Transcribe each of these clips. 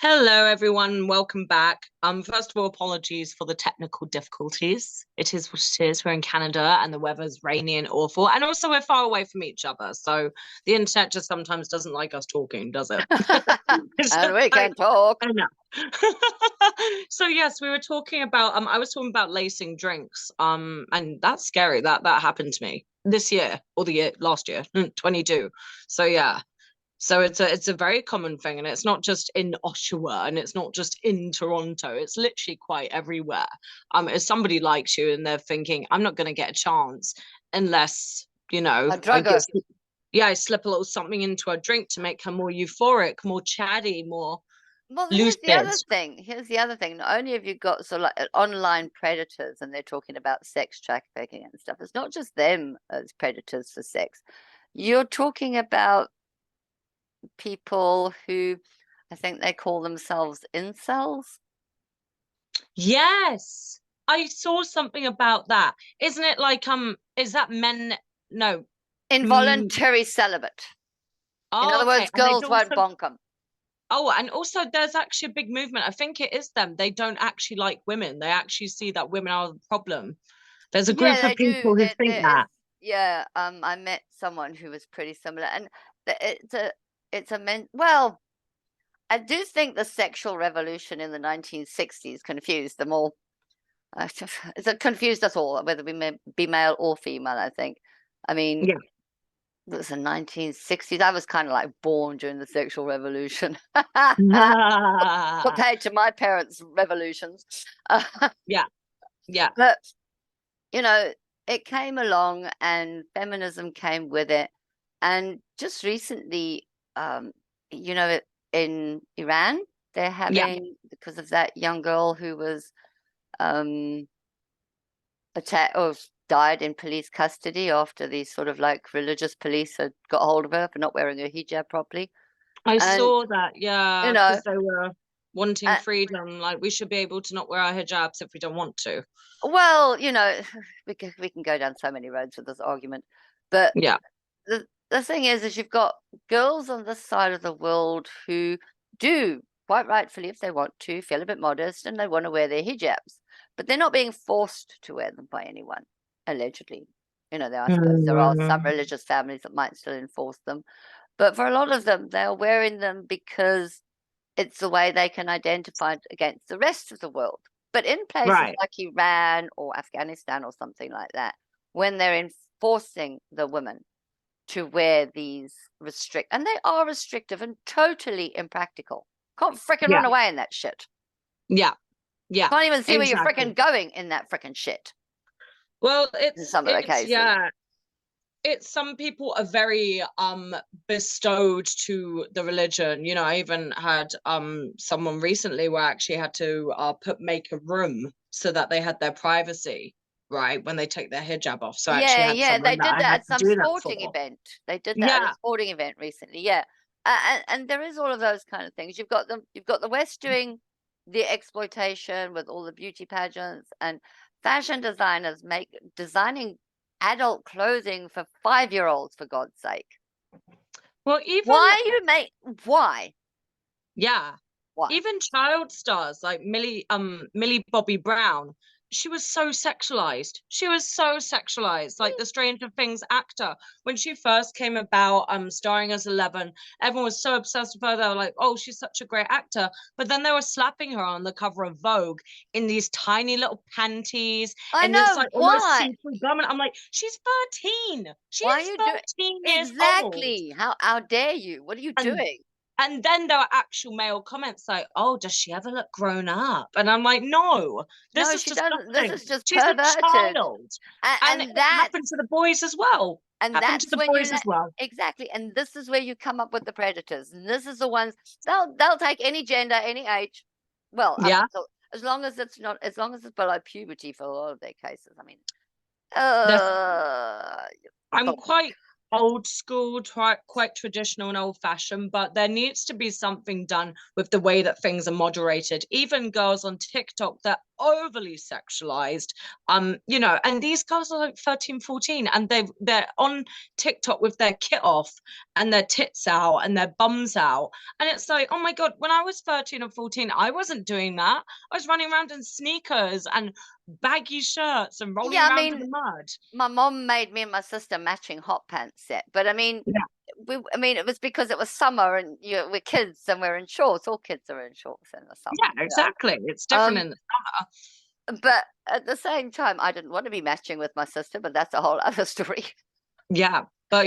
Hello, everyone. Welcome back. First of all, apologies for the technical difficulties. It is what it is. We're in Canada and the weather's rainy and awful. And also we're far away from each other. So the internet just sometimes doesn't like us talking, does it? It's And just we can talk. I know. So yes, we were talking about I was talking about lacing drinks. And that's scary. That happened to me this year or the year last year, 22. So yeah. So it's a very common thing, and it's not just in Oshawa, and it's not just in Toronto. It's literally quite everywhere. If somebody likes you and they're thinking, I'm not going to get a chance unless A drugger. I slip a little something into a drink to make her more euphoric, more chatty, more Well, here's the lucid. other thing. Here's the other thing. Not only have you got sort of like online predators and they're talking about sex trafficking and stuff, it's not just them as predators for sex. You're talking about people who I think they call themselves incels. Yes, I saw something about that. Isn't it like is that men? No. Mm, Involuntary celibate. In oh, other okay. words, And they'd girls won't also bonk them. Oh, and also there's actually a big movement. I think it is them. They don't actually like women. They actually see that women are the problem. There's a Yeah, group of they do. people who think There is, that. yeah. I met someone who was pretty similar, and it's a men. Well, I do think the sexual revolution in the 1960s confused them all. It confused us all, whether we may be male or female, I think. I mean, Yeah. it was the 1960s. I was kind of like born during the sexual revolution compared to my parents' revolutions. Yeah. Yeah. But, you know, it came along and feminism came with it. And just recently, um, you know, in Iran, they're Yeah. having, because of that young girl who was um, attacked or died in police custody after these sort of like religious police had got hold of her for not wearing her hijab properly. I And, saw that. you Yeah, know, because they were wanting uh, freedom. Like we should be able to not wear our hijabs if we don't want to. well, we can go down so many roads with this argument. But Yeah. the thing is you've got girls on this side of the world who do, quite rightfully, if they want to, feel a bit modest and they want to wear their hijabs. But they're not being forced to wear them by anyone, allegedly. I suppose there are some Mm, religious families that might still enforce them. But for a lot of them, they're wearing them because it's the way they can identify against the rest of the world. But in places right. like Iran or Afghanistan or something like that, when they're enforcing the women to wear these and they are restrictive and totally impractical. Can't fricking Yeah. run away in that shit. Yeah. Yeah. Can't even see where you're Exactly. fricking going in that fricking shit Well, in it's some of the it's cases. yeah, it's some people are very bestowed to the religion. I even had someone recently where I actually had to make a room so that they had their privacy, right, when they take their hijab off. So I actually Yeah, had yeah, they someone that did I that had at to some do that sporting for. event. They did that at a Yeah. sporting event recently. Yeah, and there is all of those kind of things. You've got the West doing the exploitation with all the beauty pageants and fashion designers designing adult clothing for 5-year-olds, for God's sake. Well, even Why? yeah, Why? even child stars like Millie Bobby Brown, she was so sexualized. She was so sexualized. Like the Stranger Things actor, when she first came about, starring as 11, everyone was so obsessed with her. They were like, "Oh, she's such a great actor." But then they were slapping her on the cover of Vogue in these tiny little panties I and this know like almost why. see-through garment. I'm like, she's 13. She Why are is you doing 13 years old. exactly? How dare you? What are you And doing? and then there were actual male comments like, "Oh, does she ever look grown up?" And I'm like, "No, this No, is she doesn't. This disgusting. is just She's a perverted. child." And, And it and happened to the boys as well. and Happened to that's the when boys as well. exactly, and this is where you come up with the predators, and this is the ones they'll take any gender, any age, well, up Yeah. until, as long as it's below puberty for a lot of their cases. I mean, That's uh I'm but quite old school, quite traditional and old fashioned, but there needs to be something done with the way that things are moderated. Even girls on TikTok, they're overly sexualized. And these girls are like 13, 14, and they're on TikTok with their kit off and their tits out and their bums out. And it's like, oh my God, when I was 13 or 14, I wasn't doing that. I was running around in sneakers and baggy shirts and rolling Yeah, I around in mean, the mud. my mom made me and my sister matching hot pants set, but I mean, Yeah. it was because it was summer and we're kids and we're in shorts. All kids are in shorts in the summer. Yeah, exactly. It's different in the summer. But at the same time, I didn't want to be matching with my sister, but that's a whole other story. Yeah, but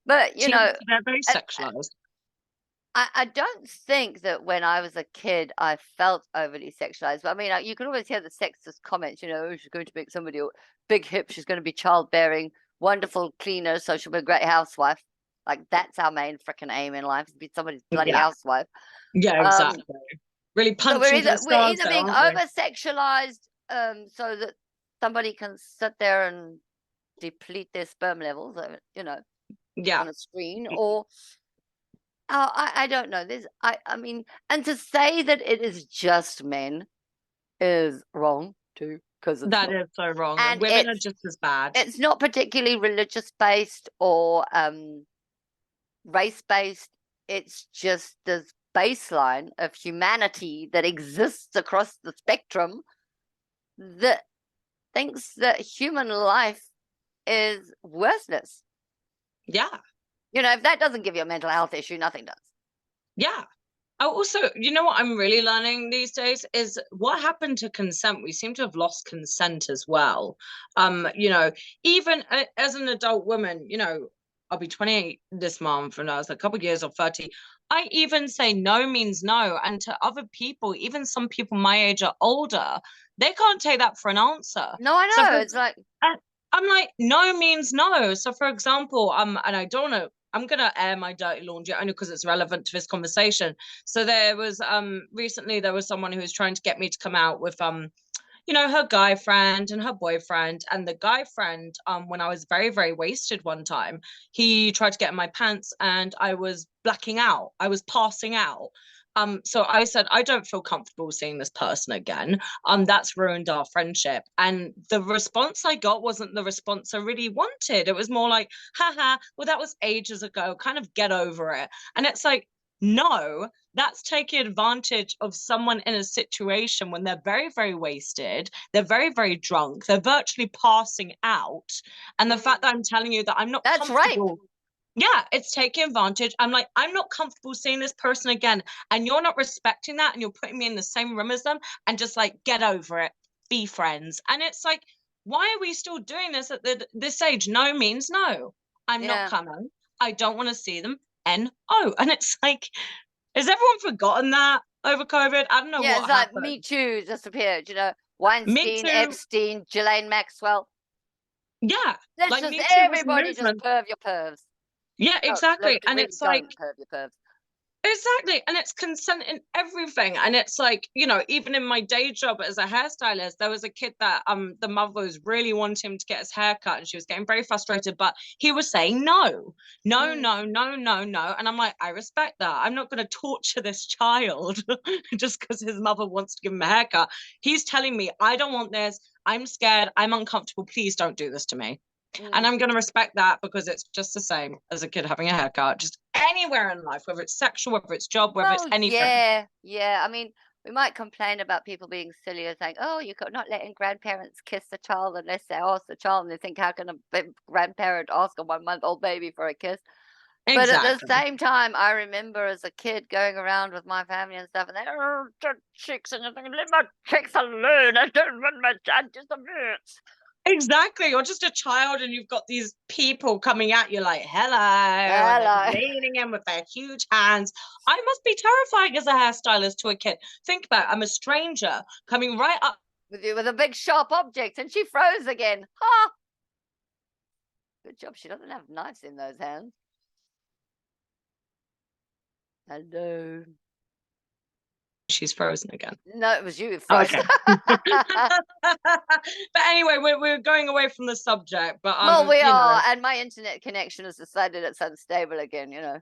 But they're very I, sexualized. I don't think that when I was a kid I felt overly sexualized. But I mean, you can always hear the sexist comments. Oh, she's going to make somebody big hip. She's going to be childbearing, wonderful cleaner, so she'll be a great housewife. Like that's our main freaking aim in life, is to be somebody's bloody Yeah, housewife. yeah, exactly. Really So punch into the we're stars either there, being aren't we? over sexualized, so that somebody can sit there and deplete their sperm levels, Yeah, on a screen, or I don't know. I mean, and to say that it is just men is wrong too, because it's that not, is so wrong. And and women are just as bad. it's not particularly religious based or race based. It's just this baseline of humanity that exists across the spectrum that thinks that human life is worthless. Yeah, If that doesn't give you a mental health issue, nothing does. yeah. Oh, also, you know what I'm really learning these days is what happened to consent. We seem to have lost consent as well. Even as an adult woman, I'll be 28 this month, and I was a couple of years or 30. I even say no means no. And to other people, even some people my age are older, they can't take that for an answer. No, I So know. for It's like, and I'm like, no means no. So for example, and I don't know, I'm gonna air my dirty laundry only because it's relevant to this conversation. So there was recently there was someone who was trying to get me to come out with her guy friend and her boyfriend. And the guy friend, when I was very, very wasted one time, he tried to get in my pants and I was blacking out. I was passing out. So I said, I don't feel comfortable seeing this person again. That's ruined our friendship. And the response I got wasn't the response I really wanted. It was more like, haha, well, that was ages ago. Kind of get over it. And it's like, no, that's taking advantage of someone in a situation when they're very, very wasted, they're very, very drunk, they're virtually passing out. And the fact that I'm telling you that I'm not that's rape. comfortable, yeah, it's taking advantage. I'm like, I'm not comfortable seeing this person again. And you're not respecting that. And you're putting me in the same room as them and just like, get over it, be friends. And it's like, why are we still doing this at this age? No means no. I'm not Yeah. coming. I don't want to see them. NO. And it's like, has everyone forgotten that over COVID? I don't know Yeah, what it's like happened. Me Too just appeared, Me Weinstein, too. Epstein, Ghislaine Maxwell. Yeah. Let's Like just, Me Too was a everybody just movement. perv your pervs. Yeah, No, exactly. And really it's like, don't perv your pervs. exactly. And it's consent in everything. And it's like, even in my day job as a hairstylist, there was a kid that the mother was really wanting him to get his hair cut and she was getting very frustrated, but he was saying no, no, Mm. no, no, no, no. And I'm like, I respect that. I'm not going to torture this child just because his mother wants to give him a haircut. He's telling me, I don't want this. I'm scared. I'm uncomfortable. Please don't do this to me. And Mm. I'm going to respect that because it's just the same as a kid having a haircut, just anywhere in life, whether it's sexual, whether it's job, whether it's Well, anything. yeah. I mean, we might complain about people being silly and saying, "Oh, you're not letting grandparents kiss the child unless they ask the child," and they think, "How can a grandparent ask a 1-month-old baby for a kiss?" But at the Exactly. same time, I remember as a kid going around with my family and stuff, and they, "Oh, the chicks," and you're thinking, "Leave my chicks alone! I don't want my child to submit." Exactly. You're just a child and you've got these people coming at you like, hello, and they're Hello. leaning in with their huge hands. I must be terrifying as a hairstylist to a kid. Think about it, I'm a stranger coming right up. With you with a big sharp object, and she froze again. Ha! Good job. She doesn't have knives in those hands. Hello. she's frozen again. No, it was you who Oh, froze. okay. But anyway, we're going away from the subject. But Well, we you know, are, and my internet connection has decided it's unstable again. so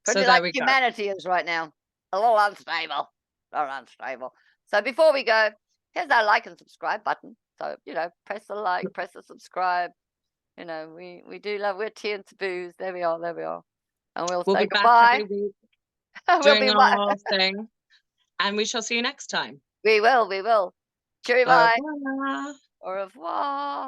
Pretty there like we go. humanity is right now. A little unstable. A little unstable. So before we go, here's our like and subscribe button. So, press the like, press the subscribe. We do love, we're Tea and Taboos. There we are, there we are. And we'll We'll say be back goodbye. every week We'll doing be our thing, and we shall see you next time. We will. Cheery Au bye. revoir. Au revoir.